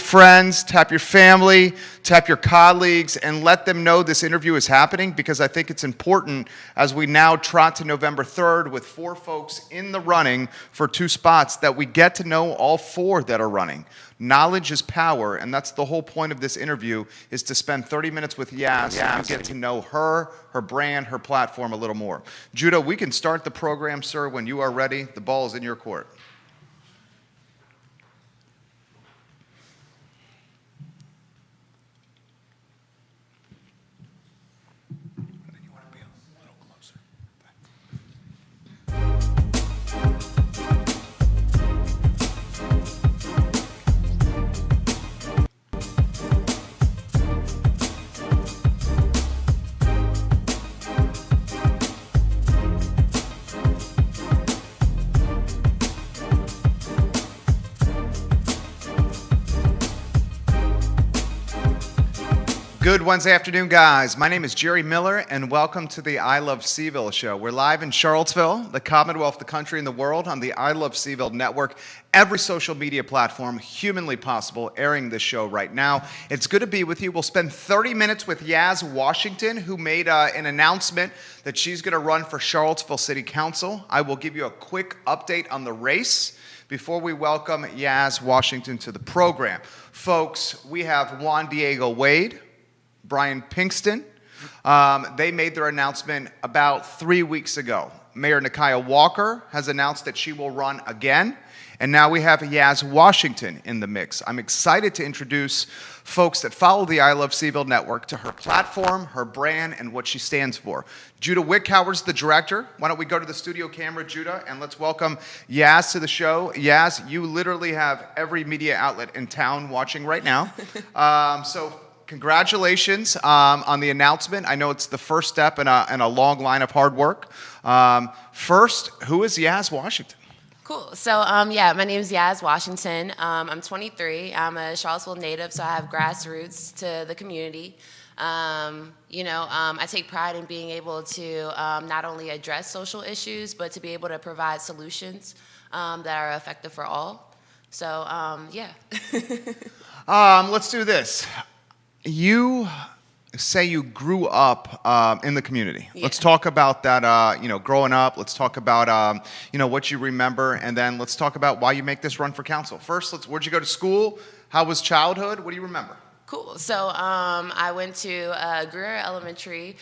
friends, tap your family, tap your colleagues, and let them know this interview is happening, because I think it's important as we now trot to November 3rd with 4 folks in the running for 2 spots that we get to know all 4 that are running. Knowledge is power, and that's the whole point of this interview, is to spend 30 minutes with Yaz and get to know her, her brand, her platform a little more. Judah, we can start the program, sir, when you are ready. The ball is in your court. Good Wednesday afternoon, guys. My name is Jerry Miller, and welcome to the I Love Seville show. We're live in Charlottesville, the Commonwealth, the country, and the world on the I Love Seville network. Every social media platform humanly possible airing this show right now. It's good to be with you. We'll spend 30 minutes with Yaz Washington, who made an announcement that she's going to run for Charlottesville City Council. I will give you a quick update on the race before we welcome Yaz Washington to the program. Folks, we have Juan Diego Wade, Brian Pinkston. They made their announcement about 3 weeks ago. Mayor Nikia Walker has announced that she will run again. And now we have Yaz Washington in the mix. I'm excited to introduce folks that follow the I Love Seville network to her platform, her brand, and what she stands for. Judah Wickhauer's the director. Why don't we go to the studio camera, Judah, and let's welcome Yaz to the show. Yaz, you literally have every media outlet in town watching right now. So congratulations on the announcement. I know it's the first step in a long line of hard work. First, who is Yaz Washington? Cool. So, my name is Yaz Washington. I'm 23. I'm a Charlottesville native, so I have grassroots to the community. I take pride in being able to not only address social issues, but to be able to provide solutions that are effective for all. So, Let's do this. You say you grew up in the community. Yeah. Let's talk about that, growing up. Let's talk about, what you remember, and then let's talk about why you make this run for council. First, where'd you go to school? How was childhood? What do you remember? Cool. So I went to Greer Elementary,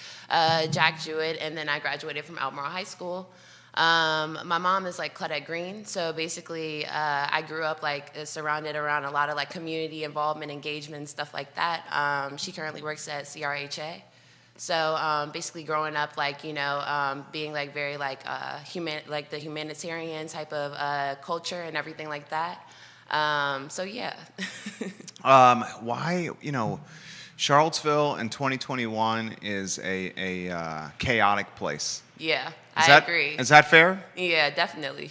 Jack Jewett, and then I graduated from Albemarle High School. My mom is like Claudette Green, so basically I grew up surrounded around a lot of community involvement, engagement, and stuff like that. She currently works at CRHA, so basically growing up being very the humanitarian type of culture and everything like that. Why Charlottesville in 2021 is a chaotic place. Yeah, I agree. Is that fair? Yeah, definitely.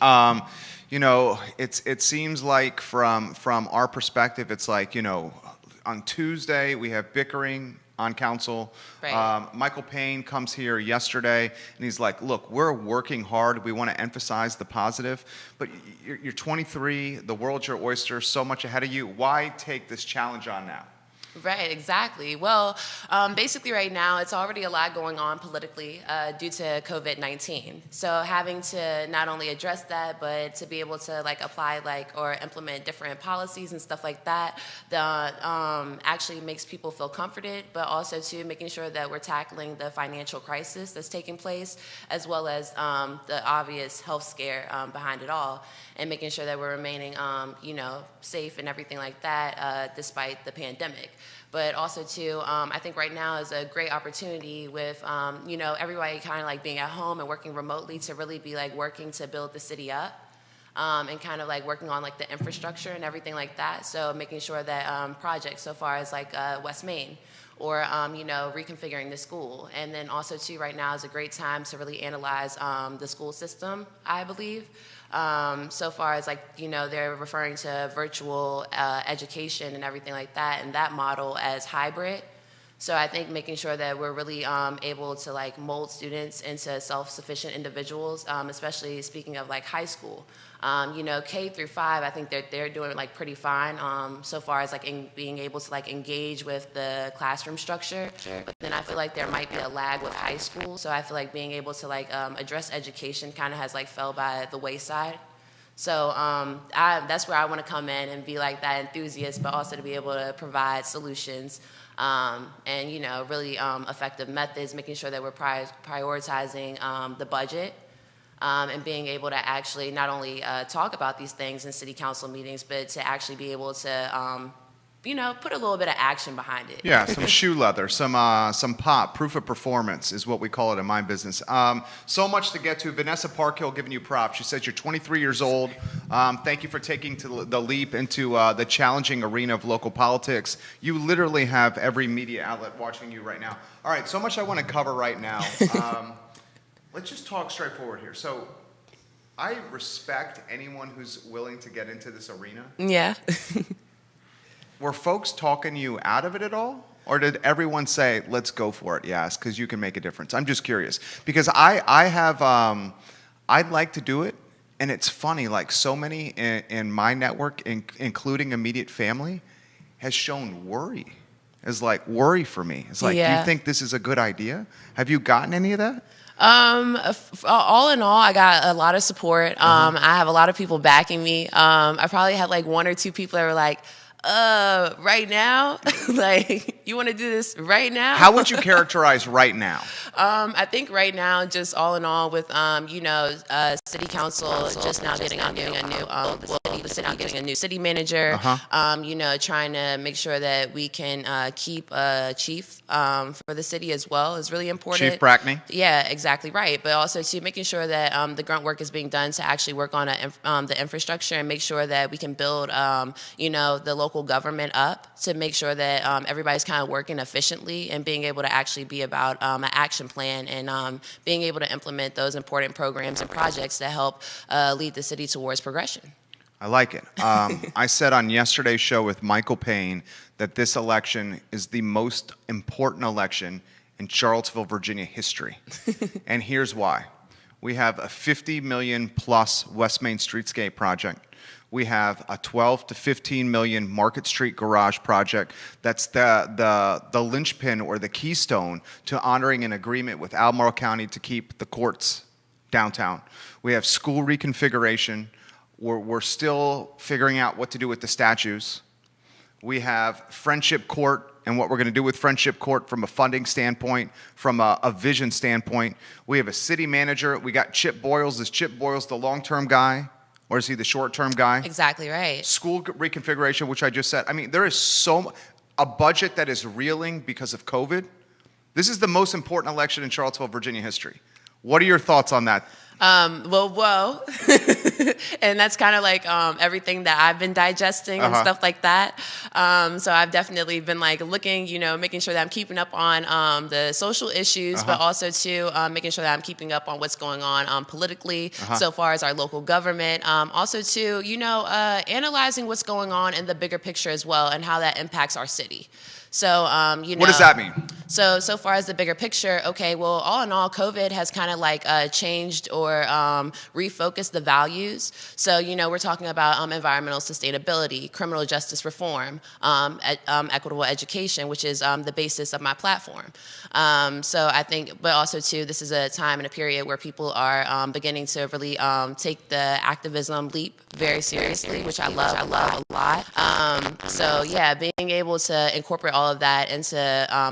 It seems like from our perspective, it's on Tuesday we have bickering on council. Right. Michael Payne comes here yesterday and he's like, look, we're working hard. We want to emphasize the positive, but you're 23, the world's your oyster, so much ahead of you. Why take this challenge on now? Right, exactly. Well, basically right now, it's already a lot going on politically due to COVID-19. So having to not only address that, but to be able to apply or implement different policies and stuff like that, that actually makes people feel comforted, but also too making sure that we're tackling the financial crisis that's taking place, as well as the obvious health scare behind it all, and making sure that we're remaining, safe and everything like that, despite the pandemic. But also too, I think right now is a great opportunity with, everybody kind of being at home and working remotely to really be working to build the city up. And kind of working on the infrastructure and everything like that. So making sure that projects so far as West Main, or reconfiguring the school. And then also too, right now is a great time to really analyze the school system, I believe. So far as they're referring to virtual education and everything like that, and that model as hybrid. So I think making sure that we're really able to like mold students into self-sufficient individuals, especially speaking of like high school. K through 5, I think they're doing like pretty fine so far as like being able to like engage with the classroom structure. But then I feel like there might be a lag with high school. So I feel like being able to like address education kind of has like fell by the wayside. So that's where I want to come in and be like that enthusiast, but also to be able to provide solutions and really effective methods, making sure that we're prioritizing the budget. And being able to actually not only talk about these things in city council meetings, but to actually be able to, put a little bit of action behind it. Yeah, some shoe leather, some pop, proof of performance is what we call it in my business. So much to get to. Vanessa Parkhill giving you props. She says you're 23 years old. Thank you for taking the leap into the challenging arena of local politics. You literally have every media outlet watching you right now. All right, so much I want to cover right now. Let's just talk straightforward here. So I respect anyone who's willing to get into this arena. Yeah. Were folks talking you out of it at all? Or did everyone say, let's go for it, yes, because you can make a difference? I'm just curious. Because I'd like to do it, and it's funny, like so many in my network, including immediate family, has shown worry. It's like worry for me. It's like, do you think this is a good idea? Have you gotten any of that? All in all, I got a lot of support. I have a lot of people backing me. I probably had like 1 or 2 people that were like, right now? Like, you want to do this right now? How would you characterize right now? I think right now, just all in all, with city council just now getting a new city manager. Trying to make sure that we can keep a chief for the city as well is really important. Chief Brackney. Yeah, exactly right. But also to making sure that the grunt work is being done to actually work on the infrastructure and make sure that we can build the local government up to make sure that everybody's kind of working efficiently and being able to actually be about an action plan and being able to implement those important programs and projects that help lead the city towards progression. I like it. I said on yesterday's show with Michael Payne that this election is the most important election in Charlottesville, Virginia history. And here's why. We have a $50 million plus West Main Streetscape project. We have a 12 to 15 million Market Street garage project. That's the linchpin or the keystone to honoring an agreement with Albemarle County to keep the courts downtown. We have school reconfiguration. We're still figuring out what to do with the statues. We have Friendship Court and what we're going to do with Friendship Court from a funding standpoint, from a vision standpoint. We have a city manager. We got Chip Boyles. Is Chip Boyles the long-term guy? Or is he the short-term guy? Exactly right. School reconfiguration, which I just said. I mean, there is a budget that is reeling because of COVID. This is the most important election in Charlottesville, Virginia history. What are your thoughts on that? Whoa. And that's kind of like everything that I've been digesting and stuff like that. So I've definitely been like looking, making sure that I'm keeping up on the social issues, but also too making sure that I'm keeping up on what's going on politically so far as our local government. Also too, analyzing what's going on in the bigger picture as well and how that impacts our city. So, what does that mean? So far as the bigger picture, okay, well, all in all, COVID has kind of like changed or refocused the values. So, we're talking about environmental sustainability, criminal justice reform, equitable education, which is the basis of my platform. So I think, but also too, this is a time and a period where people are beginning to really take the activism leap very seriously, which I love a lot. So yeah, being able to incorporate all of that into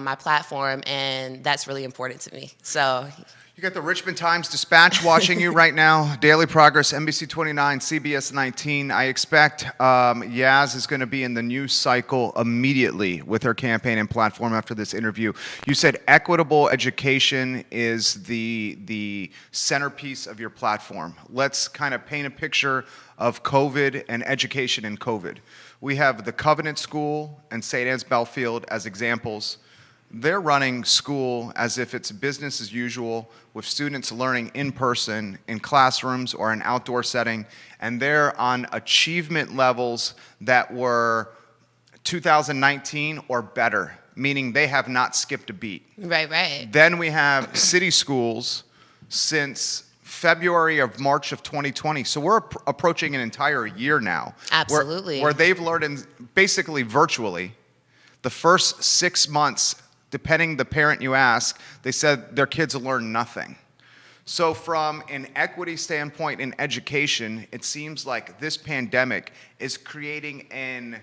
my platform, and that's really important to me. So. You got the Richmond Times-Dispatch watching you right now, Daily Progress, NBC 29, CBS 19. I expect Yaz is going to be in the news cycle immediately with her campaign and platform after this interview. You said equitable education is the centerpiece of your platform. Let's kind of paint a picture of COVID and education in COVID. We have the Covenant School and St. Anne's Belfield as examples. They're running school as if it's business as usual, with students learning in person, in classrooms or an outdoor setting, and they're on achievement levels that were 2019 or better meaning they have not skipped a beat. Right. Then we have city schools since February of March of 2020. So we're approaching an entire year now. Absolutely. Where they've learned basically virtually. The first 6 months, depending the parent you ask, they said their kids will learn nothing. So from an equity standpoint in education, it seems like this pandemic is creating an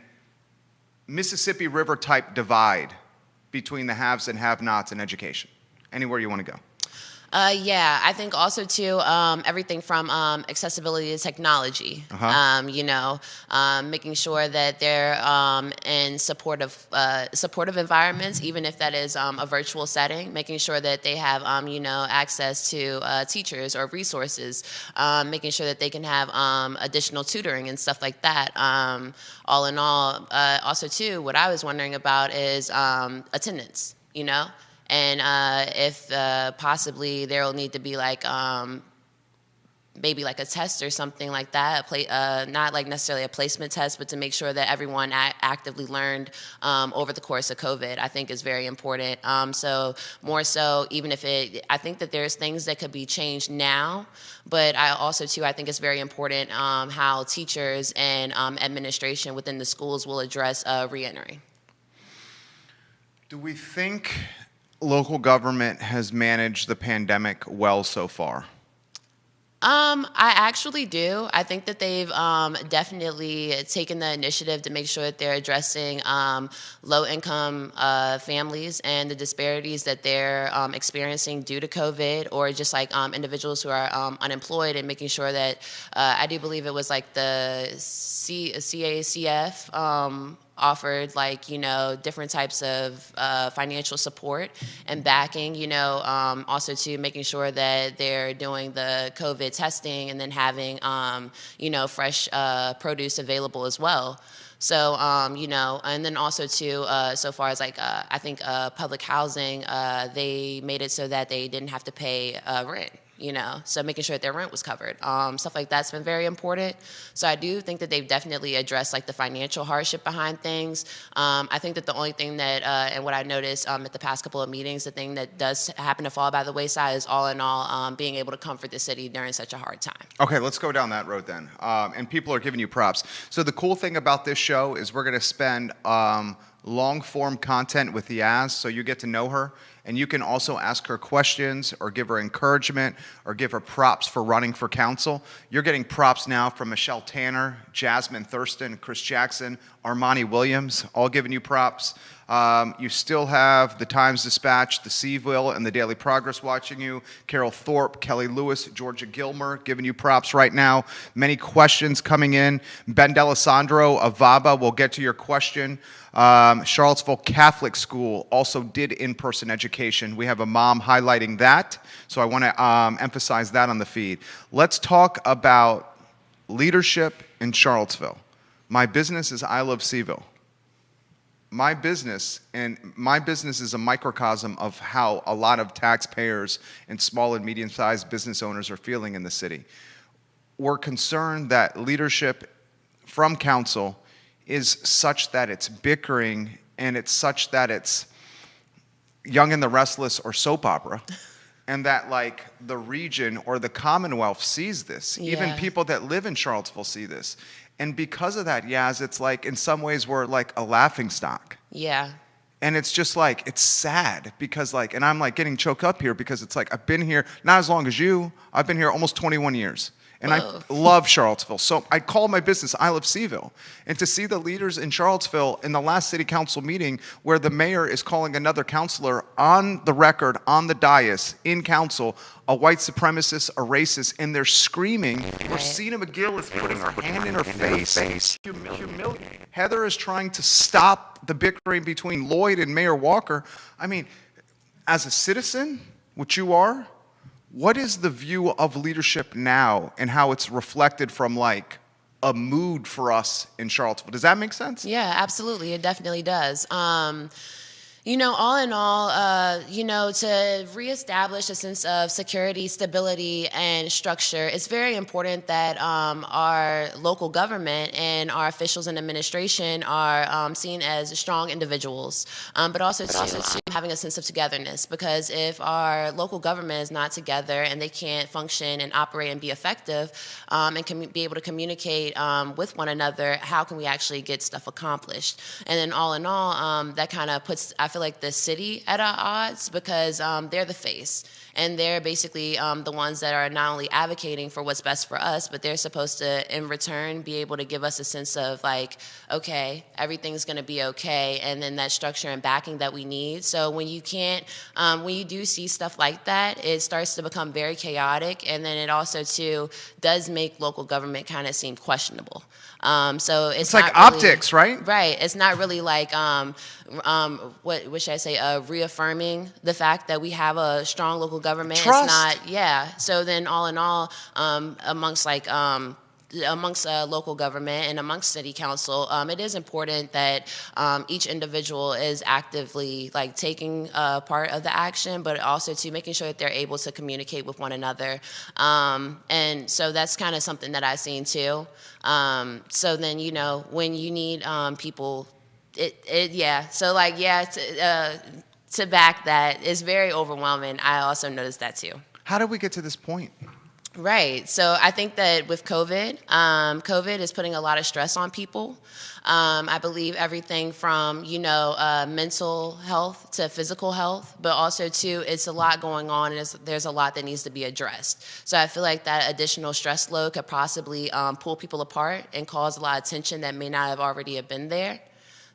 Mississippi River type divide between the haves and have-nots in education. Anywhere you want to go. Yeah, I think also too, everything from accessibility to technology. Making sure that they're in supportive environments, even if that is a virtual setting. Making sure that they have access to teachers or resources. Making sure that they can have additional tutoring and stuff like that. All in all, also too, what I was wondering about is attendance. And if possibly there will need to be maybe like a test or something like that, not like necessarily a placement test, but to make sure that everyone actively learned over the course of COVID, I think is very important. So more so, even if I think that there's things that could be changed now, but I think it's very important how teachers and administration within the schools will address reentry. Do we think local government has managed the pandemic well so far? I actually do. I think that they've definitely taken the initiative to make sure that they're addressing low-income families and the disparities that they're experiencing due to COVID, or just like individuals who are unemployed, and making sure that I do believe it was like the CACF offered different types of financial support and backing, also to making sure that they're doing the COVID testing and then having, fresh produce available as well. So, and then also too, so far as I think public housing, they made it so that they didn't have to pay rent. So making sure that their rent was covered. Stuff like that's been very important. So I do think that they've definitely addressed the financial hardship behind things. I think that the only thing that, and what I noticed at the past couple of meetings, the thing that does happen to fall by the wayside is all in all being able to comfort the city during such a hard time. Okay, let's go down that road then. And people are giving you props. So the cool thing about this show is we're going to spend long-form content with Yaz, so you get to know her. And you can also ask her questions or give her encouragement or give her props for running for council. You're getting props now from Michelle Tanner, Jasmine Thurston, Chris Jackson, Armani Williams, all giving you props. You still have the Times-Dispatch, the Seaville, and the Daily Progress watching you. Carol Thorpe, Kelly Lewis, Georgia Gilmer giving you props right now. Many questions coming in. Ben D'Alessandro of VABA will get to your question. Charlottesville Catholic School also did in-person education. We have a mom highlighting that, so I want to emphasize that on the feed. Let's talk about leadership in Charlottesville. My business is I Love Seville. My business is a microcosm of how a lot of taxpayers and small and medium-sized business owners are feeling in the city. We're concerned that leadership from council is such that it's bickering, and it's such that it's Young and the Restless or soap opera, and that the region or the Commonwealth sees this. Yeah. Even people that live in Charlottesville see this. And because of that, Yaz, it's in some ways we're a laughingstock. Yeah. And it's just it's sad because and I'm getting choked up here because it's I've been here, not as long as you, I've been here almost 21 years. And I love Charlottesville. So I call my business I Love Seville. And to see the leaders in Charlottesville in the last city council meeting where the mayor is calling another councilor on the record, on the dais, in council, a white supremacist, a racist, and they're screaming, or Sina McGill is putting her hand in her face. Heather is trying to stop the bickering between Lloyd and Mayor Walker. I mean, as a citizen, which you are, what is the view of leadership now and how it's reflected from a mood for us in Charlottesville? Does that make sense? Yeah, absolutely. It definitely does. All in all, to reestablish a sense of security, stability, and structure, it's very important that our local government and our officials and administration are seen as strong individuals, but also having a sense of togetherness. Because if our local government is not together and they can't function and operate and be effective and can be able to communicate with one another, how can we actually get stuff accomplished? And then all in all, that kind of puts, I feel like, the city at odds, because they're the face, and they're basically the ones that are not only advocating for what's best for us, but they're supposed to, in return, be able to give us a sense of like, okay, everything's going to be okay, and then that structure and backing that we need. So when you do see stuff like that, it starts to become very chaotic, and then it also too does make local government kind of seem questionable. So it's like not really, optics, right? Right. It's not really like what should I say? Reaffirming the fact that we have a strong local government. Trust. It's not. Yeah. So then, all in all, amongst local government and amongst city council, it is important that each individual is actively like taking part of the action, but also to making sure that they're able to communicate with one another. And so that's kind of something that I've seen too. So then, when you need people, to back that is very overwhelming. I also noticed that too. How did we get to this point? Right. So I think that with COVID is putting a lot of stress on people. I believe everything from, mental health to physical health, but also too, it's a lot going on, and there's a lot that needs to be addressed. So I feel like that additional stress load could possibly pull people apart and cause a lot of tension that may not have already have been there.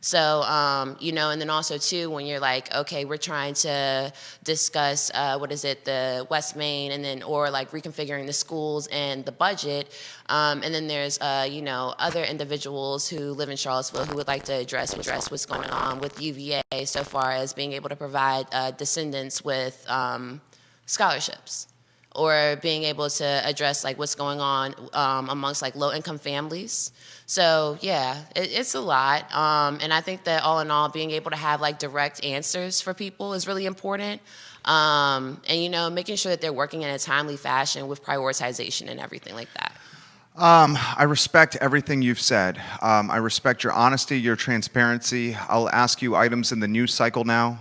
So, and then also too, when you're like, okay, we're trying to discuss, the West Main, and then, or like reconfiguring the schools and the budget. And then there's, other individuals who live in Charlottesville who would like to address what's going on with UVA so far as being able to provide descendants with scholarships, or being able to address like what's going on amongst like low-income families. So yeah, it's a lot, and I think that all in all, being able to have like direct answers for people is really important, and making sure that they're working in a timely fashion with prioritization and everything like that. I respect everything you've said. I respect your honesty, your transparency. I'll ask you items in the news cycle now,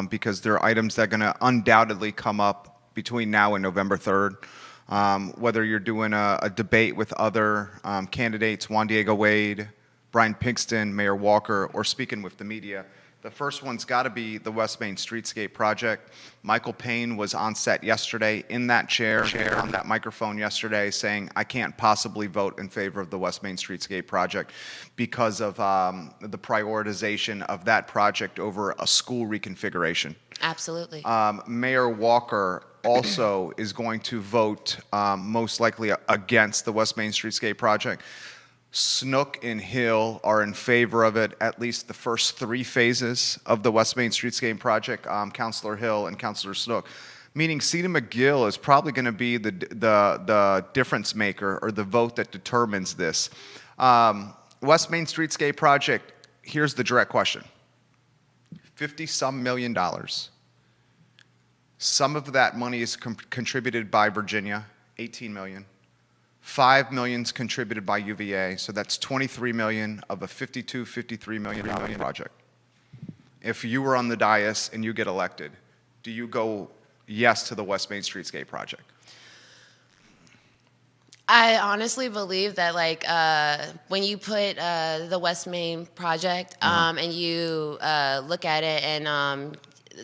because there are items that are going to undoubtedly come up between now and November 3rd. Whether you're doing a debate with other candidates, Juan Diego Wade, Brian Pinkston, Mayor Walker, or speaking with the media, the first one's got to be the West Main Streetscape Project. Michael Payne was on set yesterday in that chair on that microphone yesterday saying, I can't possibly vote in favor of the West Main Streetscape Project because of the prioritization of that project over a school reconfiguration. Absolutely. Mayor Walker also is going to vote most likely against the West Main Streetscape Project. Snook and Hill are in favor of it, at least the first 3 phases of the West Main Streetscape Project, Councilor Hill and Councilor Snook. Meaning Cedar McGill is probably going to be the difference maker, or the vote that determines this. West Main Streetscape Project, here's the direct question. $50-some million. Some of that money is contributed by Virginia, $18 million. $5 million is contributed by UVA, so that's $23 million of a $53 million project. If you were on the dais and you get elected, do you go yes to the West Main Streetscape Project? I honestly believe that, like, when you put the West Main project and you look at it and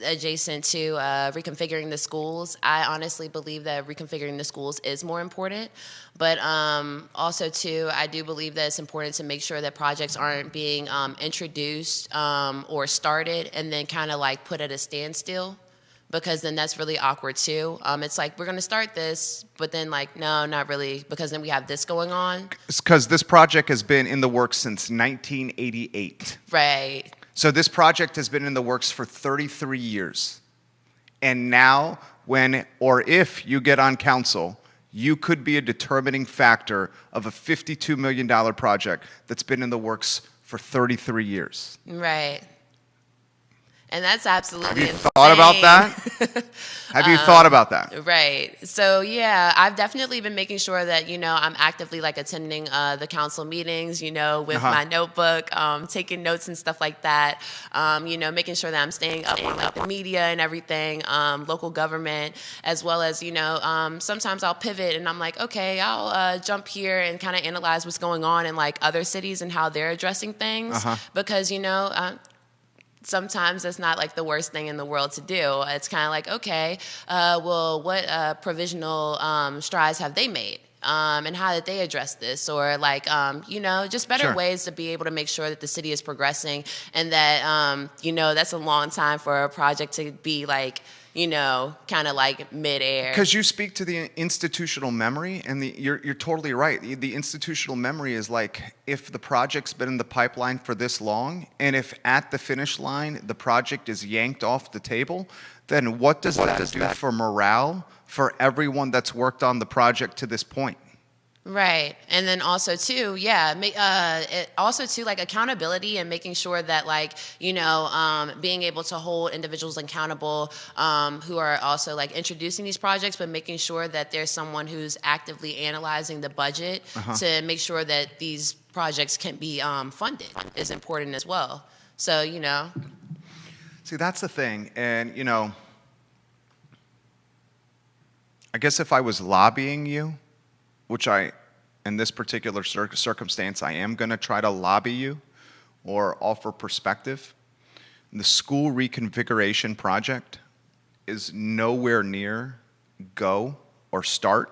adjacent to reconfiguring the schools, I honestly believe that reconfiguring the schools is more important. But also, too, I do believe that it's important to make sure that projects aren't being introduced or started and then kind of like put at a standstill, because then that's really awkward too. It's like, we're going to start this, but then like, no, not really, because then we have this going on. Because this project has been in the works since 1988. Right. So this project has been in the works for 33 years. And now, when or if you get on council, you could be a determining factor of a $52 million project that's been in the works for 33 years. Right. And that's absolutely insane. Have you thought about that? Have you thought about that? Right. So, yeah, I've definitely been making sure that, I'm actively, attending the council meetings, with my notebook, taking notes and stuff like that, making sure that I'm staying up on, the media and everything, local government, as well as, sometimes I'll pivot and I'm like, okay, I'll jump here and kind of analyze what's going on in, other cities and how they're addressing things. Because, sometimes that's not the worst thing in the world to do. It's kind of okay, well, what provisional strides have they made? And how did they address this? Or just better ways to be able to make sure that the city is progressing and that, that's a long time for a project to be kind of midair. Because you speak to the institutional memory, and you're totally right. The institutional memory is if the project's been in the pipeline for this long, and if at the finish line the project is yanked off the table, then what does that do for morale for everyone that's worked on the project to this point? Right. And then also too, accountability and making sure that being able to hold individuals accountable who are also introducing these projects, but making sure that there's someone who's actively analyzing the budget to make sure that these projects can be funded is important as well. So, See, that's the thing. And, I guess if I was lobbying you, which in this particular circumstance, I am going to try to lobby you or offer perspective. The school reconfiguration project is nowhere near go or start.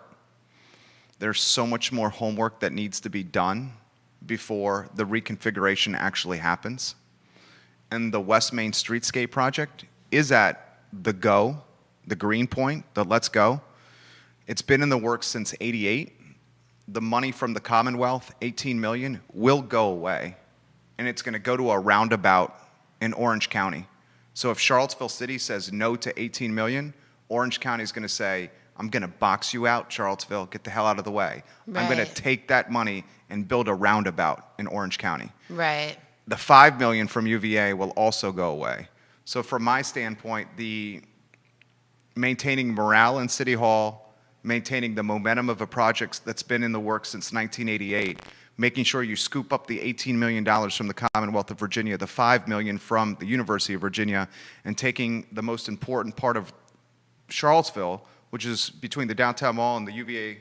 There's so much more homework that needs to be done before the reconfiguration actually happens. And the West Main Streetscape project is at the go, the green point, the let's go. It's been in the works since '88. The money from the Commonwealth, $18 million, will go away, and it's going to go to a roundabout in Orange County. So if Charlottesville City says no to $18 million, Orange County is going to say, I'm going to box you out, Charlottesville. Get the hell out of the way. Right. I'm going to take that money and build a roundabout in Orange County. Right. The $5 million from UVA will also go away. So from my standpoint, the maintaining morale in City Hall, maintaining the momentum of a project that's been in the works since 1988, making sure you scoop up the $18 million from the Commonwealth of Virginia, the $5 million from the University of Virginia, and taking the most important part of Charlottesville, which is between the downtown mall and the UVA.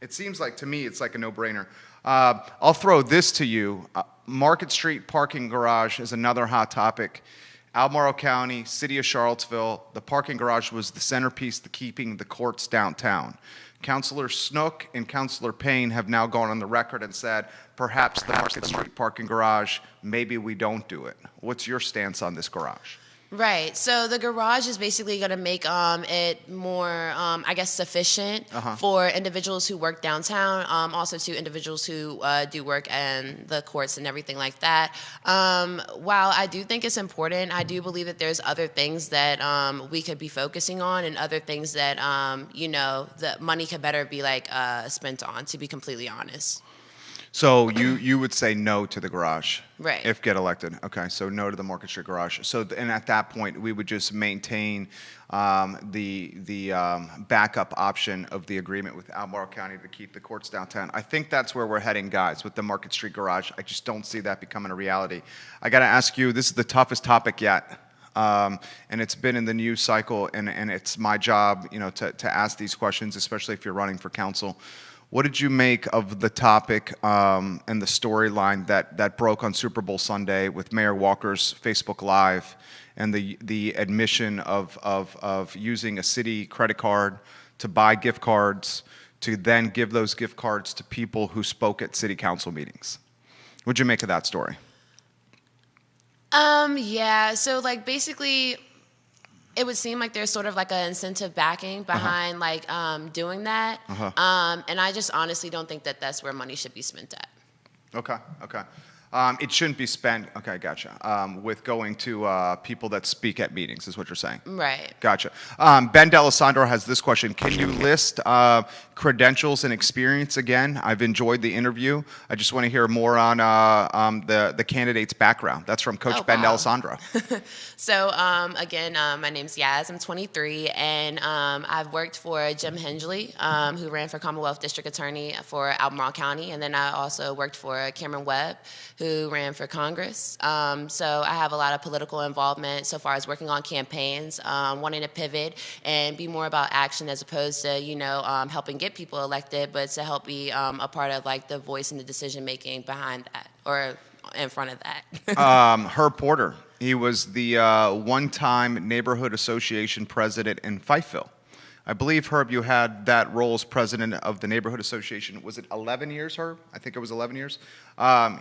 It seems to me, it's a no-brainer. I'll throw this to you. Market Street parking garage is another hot topic. Albemarle County, City of Charlottesville, the parking garage was the centerpiece to keeping the courts downtown. Councilor Snook and Councilor Payne have now gone on the record and said, perhaps the Market Street parking garage, maybe we don't do it. What's your stance on this garage? Right. So the garage is basically going to make it more, sufficient for individuals who work downtown, also to individuals who do work in the courts and everything like that. While I do think it's important, I do believe that there's other things that we could be focusing on and other things that, the money could better be spent on, to be completely honest. So you would say no to the garage, right? If get elected. Okay, so no to the Market Street garage. So and at that point, we would just maintain the backup option of the agreement with Albemarle County to keep the courts downtown. I think that's where we're heading, guys, with the Market Street garage. I just don't see that becoming a reality. I got to ask you, this is the toughest topic yet. And it's been in the news cycle, and it's my job, to ask these questions, especially if you're running for council. What did you make of the topic and the storyline that broke on Super Bowl Sunday with Mayor Walker's Facebook Live and the admission of using a city credit card to buy gift cards to then give those gift cards to people who spoke at city council meetings? What did you make of that story? Yeah, so basically, it would seem like there's sort of an incentive backing behind doing that. And I just honestly don't think that that's where money should be spent at. Okay. It shouldn't be spent, okay, gotcha, with going to people that speak at meetings, is what you're saying. Right. Gotcha. Ben D'Alessandro has this question. Can you list credentials and experience again? I've enjoyed the interview. I just want to hear more on the candidate's background. That's from Coach Ben D'Alessandro. So, again, my name's Yaz. I'm 23, and I've worked for Jim Hensley, who ran for Commonwealth District Attorney for Albemarle County, and then I also worked for Cameron Webb, who ran for Congress. So I have a lot of political involvement so far as working on campaigns, wanting to pivot and be more about action as opposed to, helping get people elected, but to help be a part of like the voice and the decision making behind that or in front of that. Herb Porter, he was the one-time Neighborhood Association president in Fifeville. I believe, Herb, you had that role as president of the Neighborhood Association. Was it 11 years, Herb? I think it was 11 years.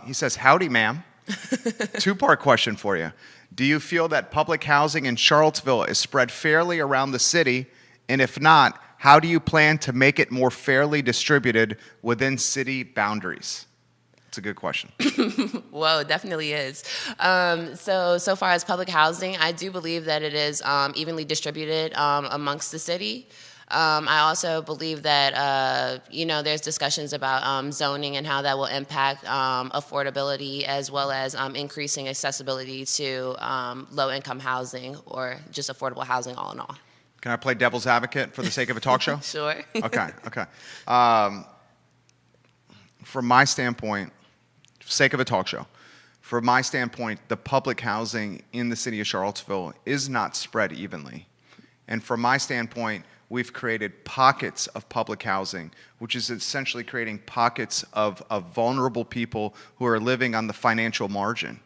He says, howdy, ma'am. Two-part question for you. Do you feel that public housing in Charlottesville is spread fairly around the city? And if not, how do you plan to make it more fairly distributed within city boundaries? It's a good question. Whoa, it definitely is. So far as public housing, I do believe that it is evenly distributed amongst the city. I also believe that, there's discussions about zoning and how that will impact affordability as well as increasing accessibility to low-income housing or just affordable housing all in all. Can I play devil's advocate for the sake of a talk show? Sure. Okay. From my standpoint, for the sake of a talk show, from my standpoint, the public housing in the city of Charlottesville is not spread evenly. And from my standpoint, we've created pockets of public housing, which is essentially creating pockets of vulnerable people who are living on the financial margin.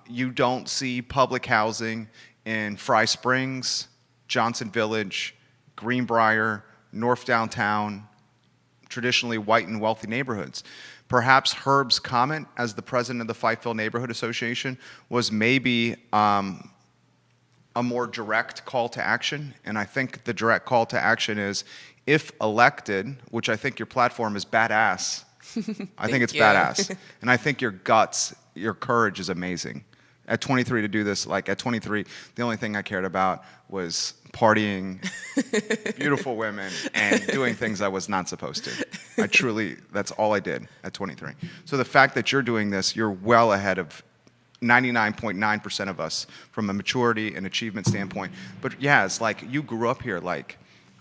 You don't see public housing in Fry Springs, Johnson Village, Greenbrier, North Downtown, traditionally white and wealthy neighborhoods. Perhaps Herb's comment as the president of the Fifeville Neighborhood Association was maybe a more direct call to action, and I think the direct call to action is, if elected, which I think your platform is badass, I think it's badass, and I think your guts, your courage is amazing. At 23 to do this, like at 23, the only thing I cared about was partying, beautiful women, and doing things I was not supposed to. That's all I did at 23. So the fact that you're doing this, you're well ahead of 99.9% of us from a maturity and achievement standpoint. But yeah, it's like you grew up here. Like,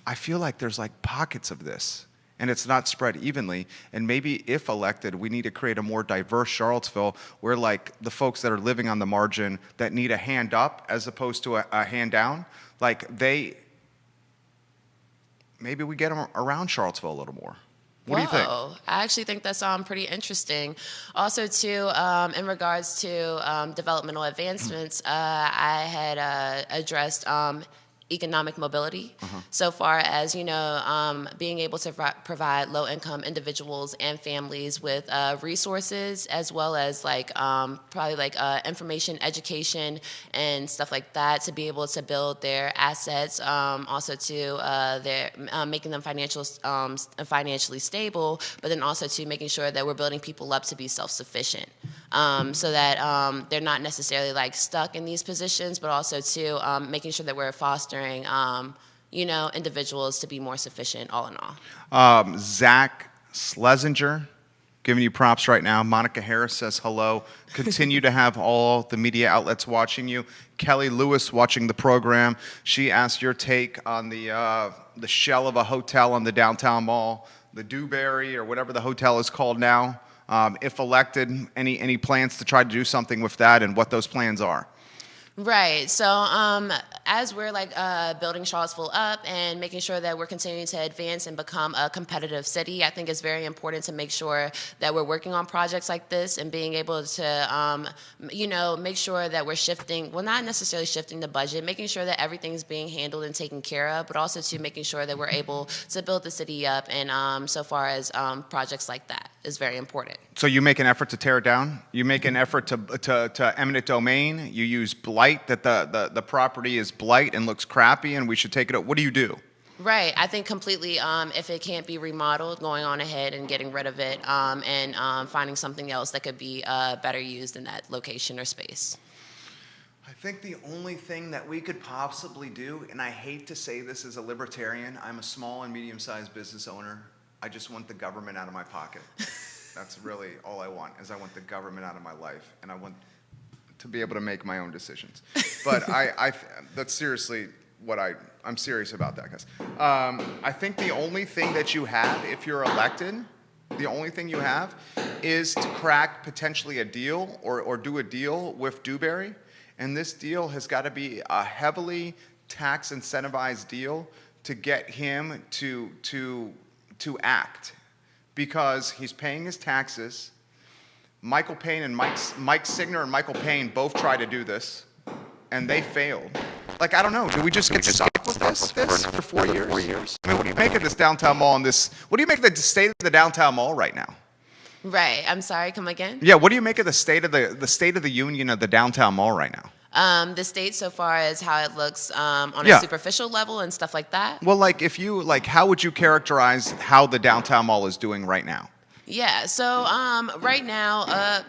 I feel like there's like pockets of this, and it's not spread evenly. And maybe if elected, we need to create a more diverse Charlottesville where like the folks that are living on the margin that need a hand up as opposed to a hand down, like maybe we get them around Charlottesville a little more. What do you think? I actually think that's pretty interesting. Also, too, in regards to developmental advancements, I had addressed economic mobility, so far as being able to provide low-income individuals and families with resources, as well as information, education, and stuff like that, to be able to build their assets. Also, to their making them financially stable, but then also to making sure that we're building people up to be self-sufficient. So that they're not necessarily like stuck in these positions, but also to making sure that we're fostering, individuals to be more sufficient all in all. Zach Schlesinger, giving you props right now. Monica Harris says hello. Continue to have all the media outlets watching you. Kelly Lewis watching the program. She asked your take on the shell of a hotel on the downtown mall, the Dewberry or whatever the hotel is called now. If elected, any plans to try to do something with that and what those plans are? Right. So as we're building Charlottesville up and making sure that we're continuing to advance and become a competitive city, I think it's very important to make sure that we're working on projects like this and being able to, make sure that we're shifting, well, not necessarily shifting the budget, making sure that everything's being handled and taken care of, but also to making sure that we're able to build the city up. And so far as projects like that is very important. So you make an effort to tear it down? You make an effort to eminent domain? You use blight, that the property is blight and looks crappy and we should take it out? What do you do? Right. I think completely. If it can't be remodeled, going on ahead and getting rid of it, and finding something else that could be better used in that location or space. I think the only thing that we could possibly do, and I hate to say this as a libertarian, I'm a small and medium-sized business owner. I just want the government out of my pocket. That's really all I want, is I want the government out of my life, and I want to be able to make my own decisions. But that's seriously what I'm serious about that, guys. I think the only thing that you have, if you're elected, the only thing you have is to crack potentially a deal or do a deal with Dewberry. And this deal has got to be a heavily tax incentivized deal to get him to act, because he's paying his taxes. Michael Payne and Mike Signer and Michael Payne both tried to do this, and they failed. Like, I don't know. Do we just get stuck with this for 4 years? I mean, what do you make of this downtown mall and this? What do you make of the state of the downtown mall right now? Right. I'm sorry. Come again? Yeah. What do you make of the state of the union of the downtown mall right now? The state, so far as how it looks on a superficial level and stuff like that. Well, how would you characterize how the downtown mall is doing right now? Yeah. So right now,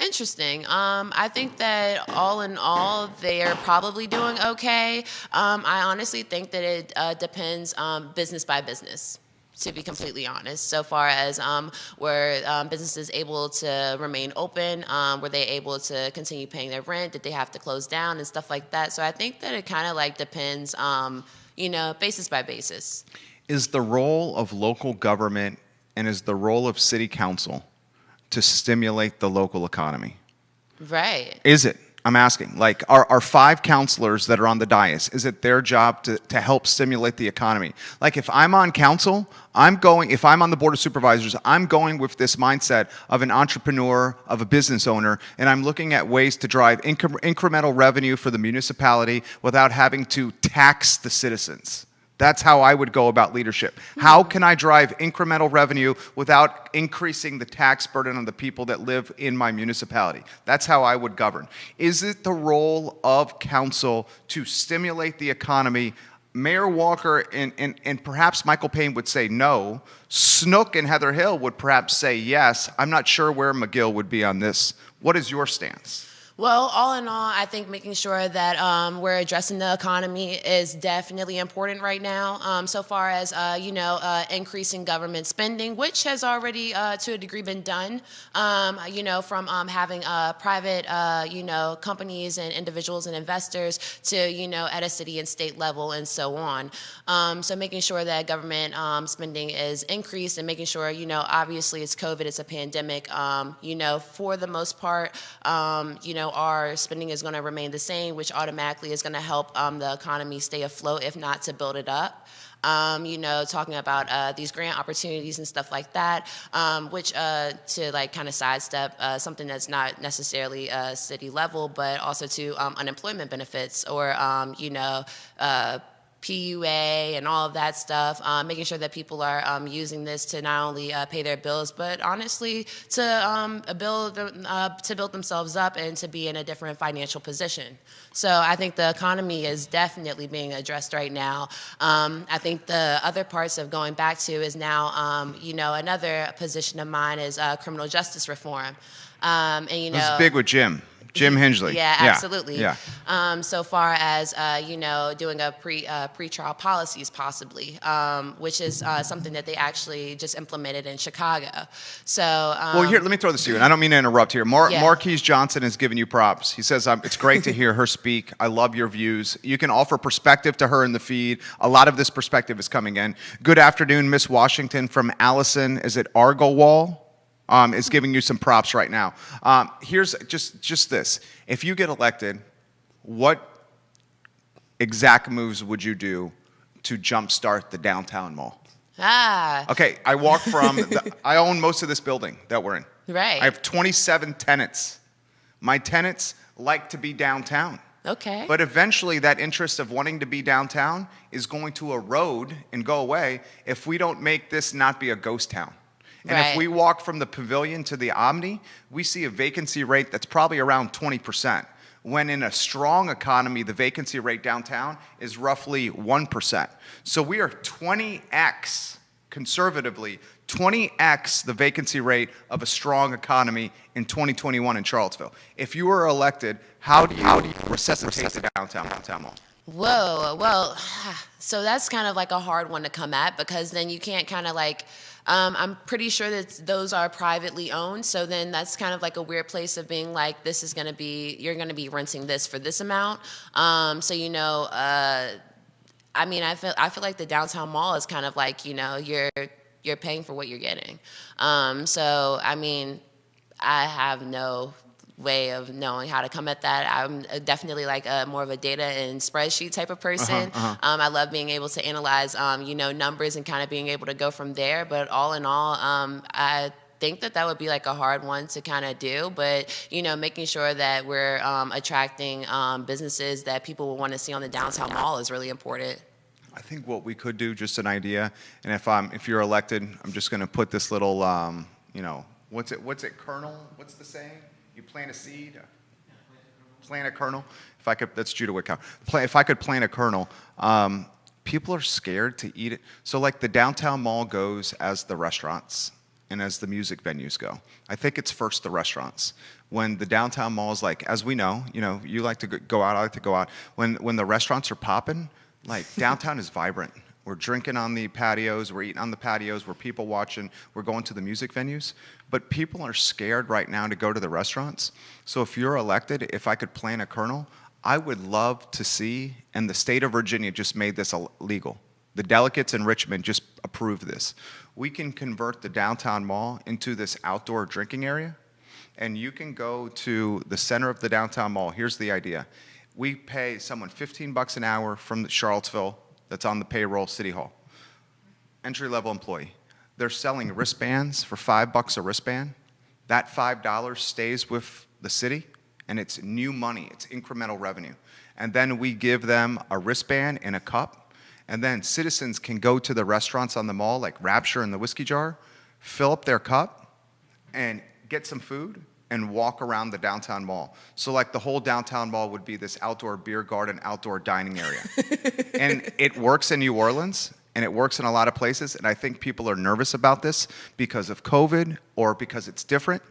interesting. I think that all in all, they are probably doing okay. I honestly think that it depends business by business, to be completely honest. So far as were businesses able to remain open, were they able to continue paying their rent, did they have to close down and stuff like that. So I think that it kind of like depends, basis by basis. Is the role of local government and is the role of city council to stimulate the local economy? Right. Is it? I'm asking. Like, are 5 counselors that are on the dais, is it their job to help stimulate the economy? Like, if I'm on council, if I'm on the board of supervisors, I'm going with this mindset of an entrepreneur, of a business owner, and I'm looking at ways to drive incremental revenue for the municipality without having to tax the citizens. That's how I would go about leadership. How can I drive incremental revenue without increasing the tax burden on the people that live in my municipality? That's how I would govern. Is it the role of council to stimulate the economy? Mayor Walker and perhaps Michael Payne would say no. Snook and Heather Hill would perhaps say yes. I'm not sure where McGill would be on this. What is your stance? Well, all in all, I think making sure that we're addressing the economy is definitely important right now. So far as, increasing government spending, which has already, to a degree, been done, from having private, companies and individuals and investors to, at a city and state level and so on. So making sure that government spending is increased and making sure, obviously it's COVID, it's a pandemic, for the most part, our spending is going to remain the same, which automatically is going to help the economy stay afloat, if not to build it up. Talking about these grant opportunities and stuff like that, which to like kind of sidestep something that's not necessarily city level, but also to unemployment benefits or, PUA and all of that stuff, making sure that people are using this to not only pay their bills, but honestly to build themselves up and to be in a different financial position. So I think the economy is definitely being addressed right now. I think the other parts of going back to is now, another position of mine is criminal justice reform. And this is big with Jim Hingley. Yeah, absolutely. Yeah. So far as doing a pre-trial policies possibly, which is something that they actually just implemented in Chicago. So well, here, let me throw this to you, and I don't mean to interrupt here. Marquise Johnson has given you props. He says it's great to hear her speak. I love your views. You can offer perspective to her in the feed. A lot of this perspective is coming in. Good afternoon, Miss Washington from Allison. Is it Argowal? Is giving you some props right now. Here's just this. If you get elected, what exact moves would you do to jumpstart the downtown mall? Okay, I walk from, I own most of this building that we're in. Right. I have 27 tenants. My tenants like to be downtown. Okay. But eventually that interest of wanting to be downtown is going to erode and go away if we don't make this not be a ghost town. And if we walk from the Pavilion to the Omni, we see a vacancy rate that's probably around 20%. when in a strong economy, the vacancy rate downtown is roughly 1%. So we are 20x, conservatively, 20x the vacancy rate of a strong economy in 2021 in Charlottesville. If you were elected, how do you resuscitate the downtown mall? Whoa, well, so that's kind of like a hard one to come at, because then you can't kind of like, I'm pretty sure that those are privately owned, so then that's kind of like a weird place of being like, this is going to be, you're going to be renting this for this amount. So, you know, I mean, I feel like the downtown mall is kind of like, you know, you're paying for what you're getting. So, I mean, I have no way of knowing how to come at that. I'm definitely like more of a data and spreadsheet type of person. I love being able to analyze, you know, numbers and kind of being able to go from there. But all in all, I think that would be like a hard one to kind of do. But, you know, making sure that we're attracting businesses that people will want to see on the downtown mall is really important. I think what we could do, just an idea, and if you're elected, I'm just going to put this little, you know, what's it, kernel? What's the saying? You plant a seed, plant a kernel. If I could, that's Judah Whitcow. If I could plant a kernel, people are scared to eat it. So like the downtown mall goes as the restaurants and as the music venues go. I think it's first the restaurants. When the downtown mall is like, as we know, you like to go out, I like to go out. When the restaurants are popping, like downtown is vibrant. We're drinking on the patios, we're eating on the patios, we're people watching, we're going to the music venues. But people are scared right now to go to the restaurants. So if you're elected, if I could plant a kernel, I would love to see, and the state of Virginia just made this illegal. The delegates in Richmond just approved this. We can convert the downtown mall into this outdoor drinking area, and you can go to the center of the downtown mall. Here's the idea. We pay someone $15 an hour from Charlottesville that's on the payroll, City Hall. Entry-level employee. They're selling wristbands for $5 a wristband. That $5 stays with the city, and it's new money. It's incremental revenue. And then we give them a wristband and a cup, and then citizens can go to the restaurants on the mall, like Rapture and the Whiskey Jar, fill up their cup, and get some food, and walk around the downtown mall. So like the whole downtown mall would be this outdoor beer garden, outdoor dining area. And it works in New Orleans, and it works in a lot of places, and I think people are nervous about this because of COVID or because it's different.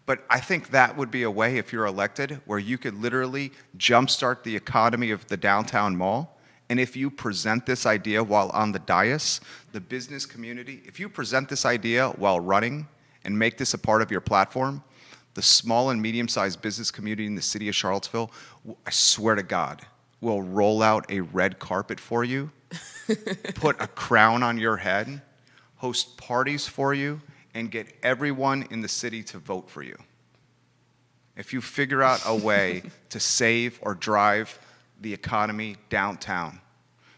But I think that would be a way, if you're elected, where you could literally jumpstart the economy of the downtown mall. And if you present this idea while on the dais, the business community, if you present this idea while running and make this a part of your platform, the small and medium-sized business community in the city of Charlottesville, I swear to God, will roll out a red carpet for you, put a crown on your head, host parties for you, and get everyone in the city to vote for you. If you figure out a way to save or drive the economy downtown,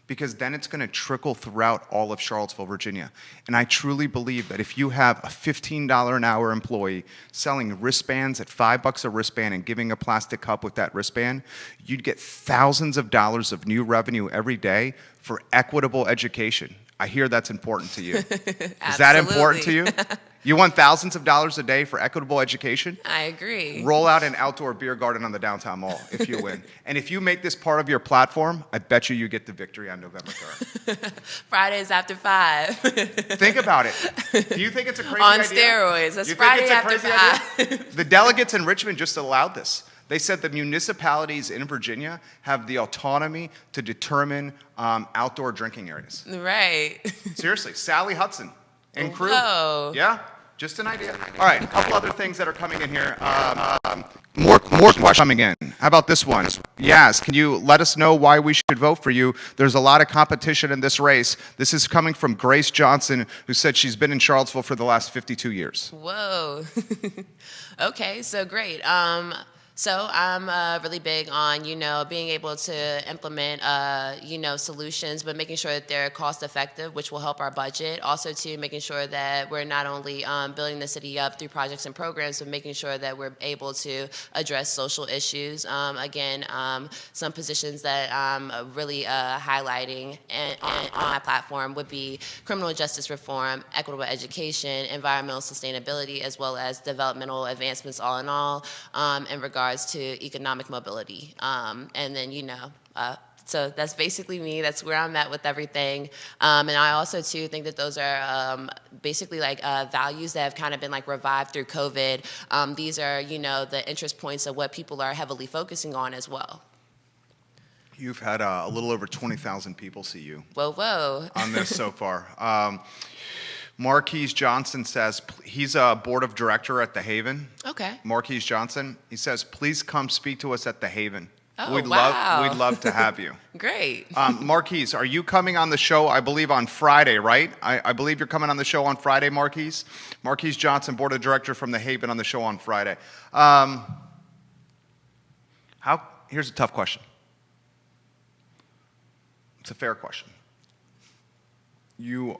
because then it's going to trickle throughout all of Charlottesville, Virginia. And I truly believe that if you have a $15 an hour employee selling wristbands at $5 a wristband and giving a plastic cup with that wristband, you'd get thousands of dollars of new revenue every day for equitable education. I hear that's important to you. Is that important to you? You want thousands of dollars a day for equitable education? I agree. Roll out an outdoor beer garden on the downtown mall if you win. And if you make this part of your platform, I bet you get the victory on November 3rd. Fridays after 5. Think about it. Do you think it's a crazy On idea? steroids. That's Friday after 5. The delegates in Richmond just allowed this. They said the municipalities in Virginia have the autonomy to determine outdoor drinking areas. Right. Seriously, Sally Hudson and crew. Whoa. Yeah, just an idea. All right, a couple other things that are coming in here. More questions coming in. How about this one? Yaz, can you let us know why we should vote for you? There's a lot of competition in this race. This is coming from Grace Johnson, who said she's been in Charlottesville for the last 52 years. Whoa. Okay, so great. So I'm really big on, being able to implement, solutions, but making sure that they're cost effective, which will help our budget. Also, too, making sure that we're not only building the city up through projects and programs, but making sure that we're able to address social issues. Some positions that I'm really highlighting on my platform would be criminal justice reform, equitable education, environmental sustainability, as well as developmental advancements all in all in regards regards to economic mobility. And then, so that's basically me. That's where I'm at with everything. And I also, too, think that those are basically like values that have kind of been like revived through COVID. These are, the interest points of what people are heavily focusing on as well. You've had a little over 20,000 people see you. Whoa. On this so far. Marquise Johnson says, he's a board of director at the Haven. Okay. Marquise Johnson, he says, please come speak to us at the Haven. Oh, we'd wow. love to have you. Great. Marquise, are you coming on the show, I believe, on Friday, right? I believe you're coming on the show on Friday, Marquise. Marquise Johnson, board of director from the Haven, on the show on Friday. Here's a tough question. It's a fair question. You're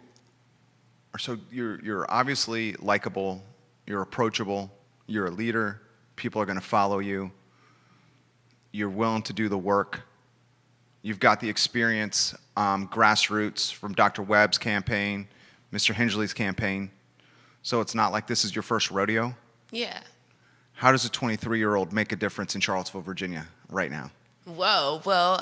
obviously likable, you're approachable, you're a leader, people are going to follow you, you're willing to do the work, you've got the experience, grassroots from Dr. Webb's campaign, Mr. Hingley's campaign, so it's not like this is your first rodeo. Yeah. How does a 23-year-old make a difference in Charlottesville, Virginia right now? Whoa. Well,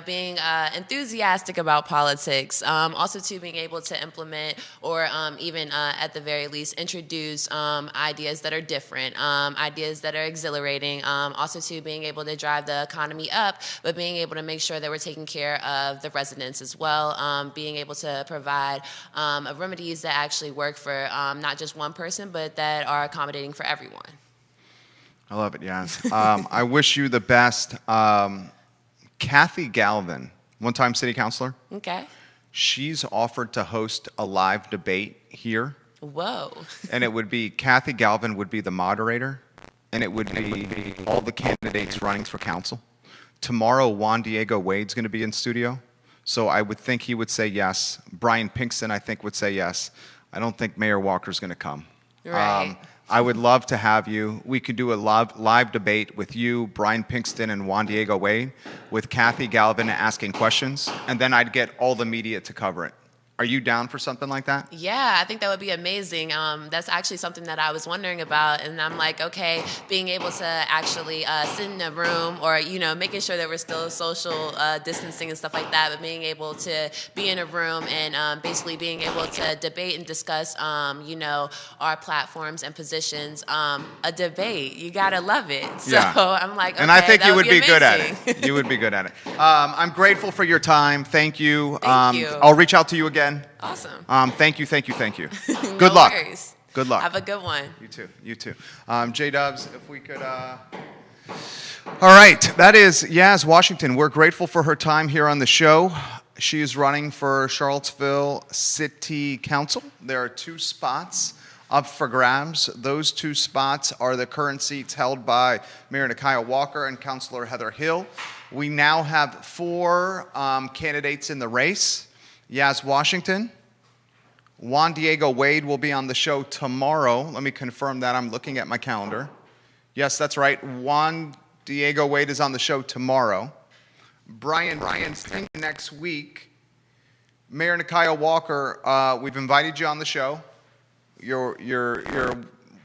being enthusiastic about politics, also too being able to implement or even at the very least introduce ideas that are different, ideas that are exhilarating, also too being able to drive the economy up, but being able to make sure that we're taking care of the residents as well, being able to provide remedies that actually work for not just one person, but that are accommodating for everyone. I love it, Yaz. I wish you the best. Kathy Galvin, one-time city councilor. Okay. She's offered to host a live debate here. Whoa. And it would be, Kathy Galvin would be the moderator, and it would be all the candidates running for council. Tomorrow, Juan Diego Wade's going to be in studio, so I would think he would say yes. Brian Pinkston, I think, would say yes. I don't think Mayor Walker's going to come. Right. I would love to have you. We could do a live debate with you, Brian Pinkston, and Juan Diego Wade, with Kathy Galvin asking questions, and then I'd get all the media to cover it. Are you down for something like that? Yeah, I think that would be amazing. That's actually something that I was wondering about, and I'm like, okay, being able to actually sit in a room, or making sure that we're still social distancing and stuff like that, but being able to be in a room and basically being able to debate and discuss, our platforms and positions. A debate, you gotta love it. So yeah. I'm like, okay, and I think you would be amazing. Good at it. You would be good at it. I'm grateful for your time. Thank you. Thank you. I'll reach out to you again. Awesome. Thank you. No Good luck. worries. Good luck. Have a good one. You too. J-Dubs, if we could... All right, that is Yaz Washington. We're grateful for her time here on the show. She is running for Charlottesville City Council. There are 2 spots up for grabs. Those 2 spots are the current seats held by Mayor Nikiah Walker and Councilor Heather Hill. We now have 4 candidates in the race. Yaz Washington, Juan Diego Wade will be on the show tomorrow. Let me confirm that. I'm looking at my calendar. Yes, that's right. Juan Diego Wade is on the show tomorrow. Brian Pinkston next week. Mayor Nikiah Walker, we've invited you on the show. You're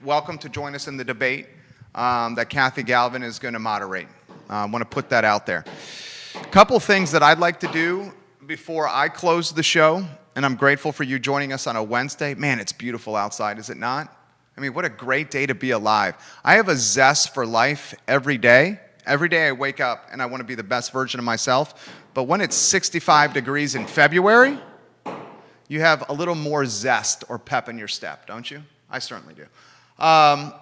welcome to join us in the debate that Kathy Galvin is going to moderate. I want to put that out there. A couple things that I'd like to do before I close the show, and I'm grateful for you joining us on a Wednesday. Man, it's beautiful outside, is it not? I mean, what a great day to be alive. I have a zest for life every day. Every day I wake up and I want to be the best version of myself. But when it's 65 degrees in February, you have a little more zest or pep in your step, don't you? I certainly do. I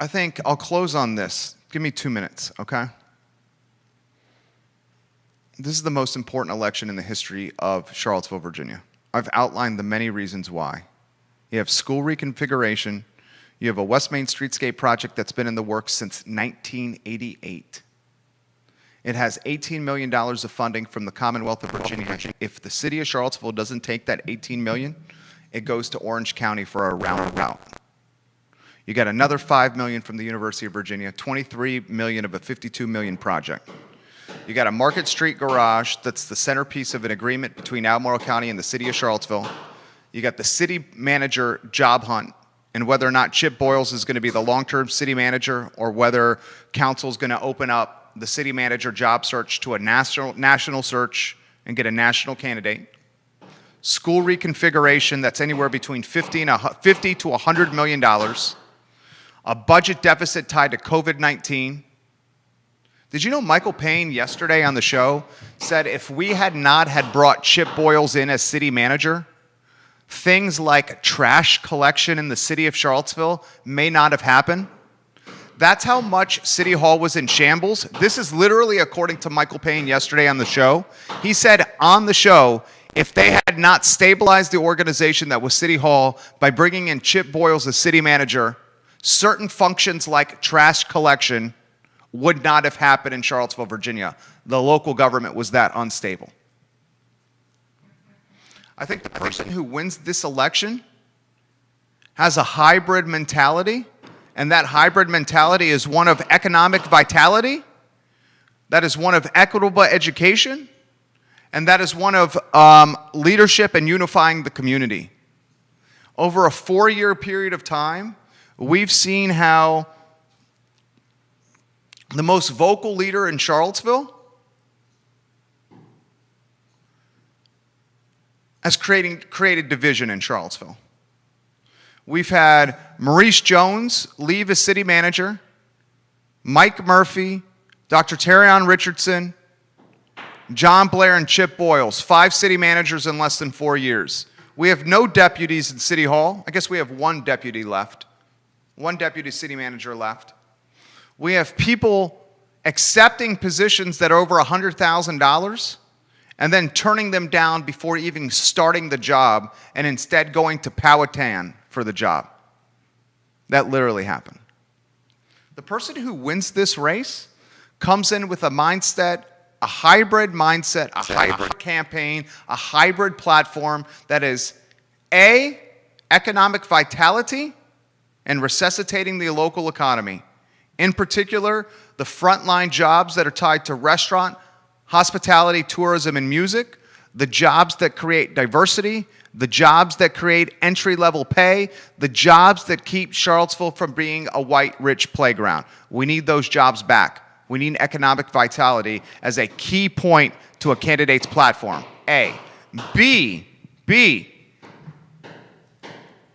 think I'll close on this. Give me 2 minutes, okay? This is the most important election in the history of Charlottesville, Virginia. I've outlined the many reasons why. You have school reconfiguration. You have a West Main Streetscape project that's been in the works since 1988. It has $18 million of funding from the Commonwealth of Virginia. If the city of Charlottesville doesn't take that $18 million, it goes to Orange County for a roundabout. You got another $5 million from the University of Virginia, $23 million of a $52 million project. You got a Market Street garage that's the centerpiece of an agreement between Albemarle County and the city of Charlottesville. You got the city manager job hunt, and whether or not Chip Boyles is going to be the long-term city manager or whether council is going to open up the city manager job search to a national search and get a national candidate. School reconfiguration that's anywhere between $50 to $100 million. A budget deficit tied to COVID-19. Did you know Michael Payne yesterday on the show said if we had not had brought Chip Boyles in as city manager, things like trash collection in the city of Charlottesville may not have happened? That's how much City Hall was in shambles. This is literally according to Michael Payne yesterday on the show. He said on the show, if they had not stabilized the organization that was City Hall by bringing in Chip Boyles as city manager, certain functions like trash collection would not have happened in Charlottesville, Virginia. The local government was that unstable. I think the person who wins this election has a hybrid mentality, and that hybrid mentality is one of economic vitality, that is one of equitable education, and that is one of leadership and unifying the community. Over a 4-year period of time, we've seen how the most vocal leader in Charlottesville has created division in Charlottesville. We've had Maurice Jones leave as city manager, Mike Murphy, Dr. Terrion Richardson, John Blair, and Chip Boyles, 5 city managers in less than 4 years. We have no deputies in City Hall. I guess we have 1 deputy left, 1 deputy city manager left. We have people accepting positions that are over $100,000 and then turning them down before even starting the job and instead going to Powhatan for the job. That literally happened. The person who wins this race comes in with a mindset, a hybrid mindset, a hybrid campaign, a hybrid platform that is A, economic vitality and resuscitating the local economy. In particular, the frontline jobs that are tied to restaurant, hospitality, tourism, and music, the jobs that create diversity, the jobs that create entry-level pay, the jobs that keep Charlottesville from being a white, rich playground. We need those jobs back. We need economic vitality as a key point to a candidate's platform, A. B,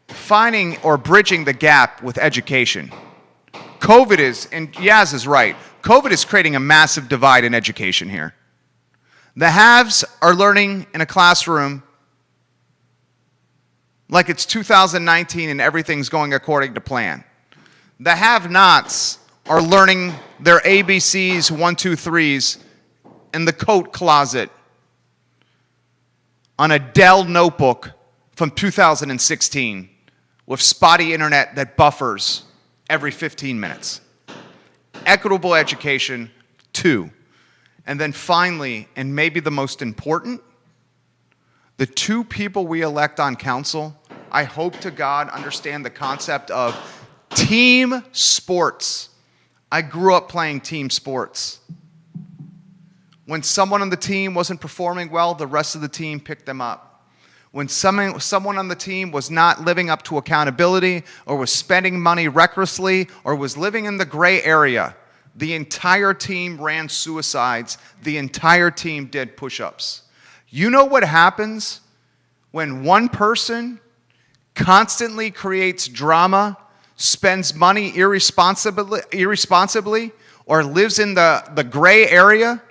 finding or bridging the gap with education. COVID is, and Yaz is right, COVID is creating a massive divide in education here. The haves are learning in a classroom like it's 2019 and everything's going according to plan. The have-nots are learning their ABCs, 1, 2, 3s in the coat closet on a Dell notebook from 2016 with spotty internet that buffers every 15 minutes. Equitable education, 2. And then finally, and maybe the most important, the 2 people we elect on council, I hope to God understand the concept of team sports. I grew up playing team sports. When someone on the team wasn't performing well, the rest of the team picked them up. When someone on the team was not living up to accountability or was spending money recklessly or was living in the gray area, the entire team ran suicides. The entire team did push-ups. You know what happens when one person constantly creates drama, spends money irresponsibly, or lives in the gray area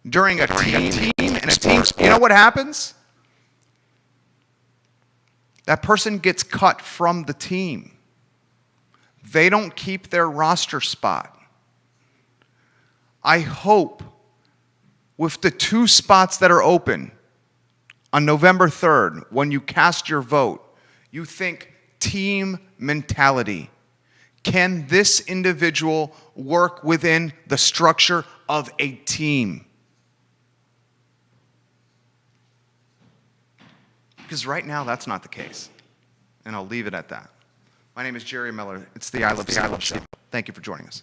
during a team and a team sport? You know what happens? That person gets cut from the team. They don't keep their roster spot. I hope with the 2 spots that are open on November 3rd, when you cast your vote, you think team mentality. Can this individual work within the structure of a team? Because right now, that's not the case. And I'll leave it at that. My name is Jerry Miller. It's the I Love Civil Show. Thank you for joining us.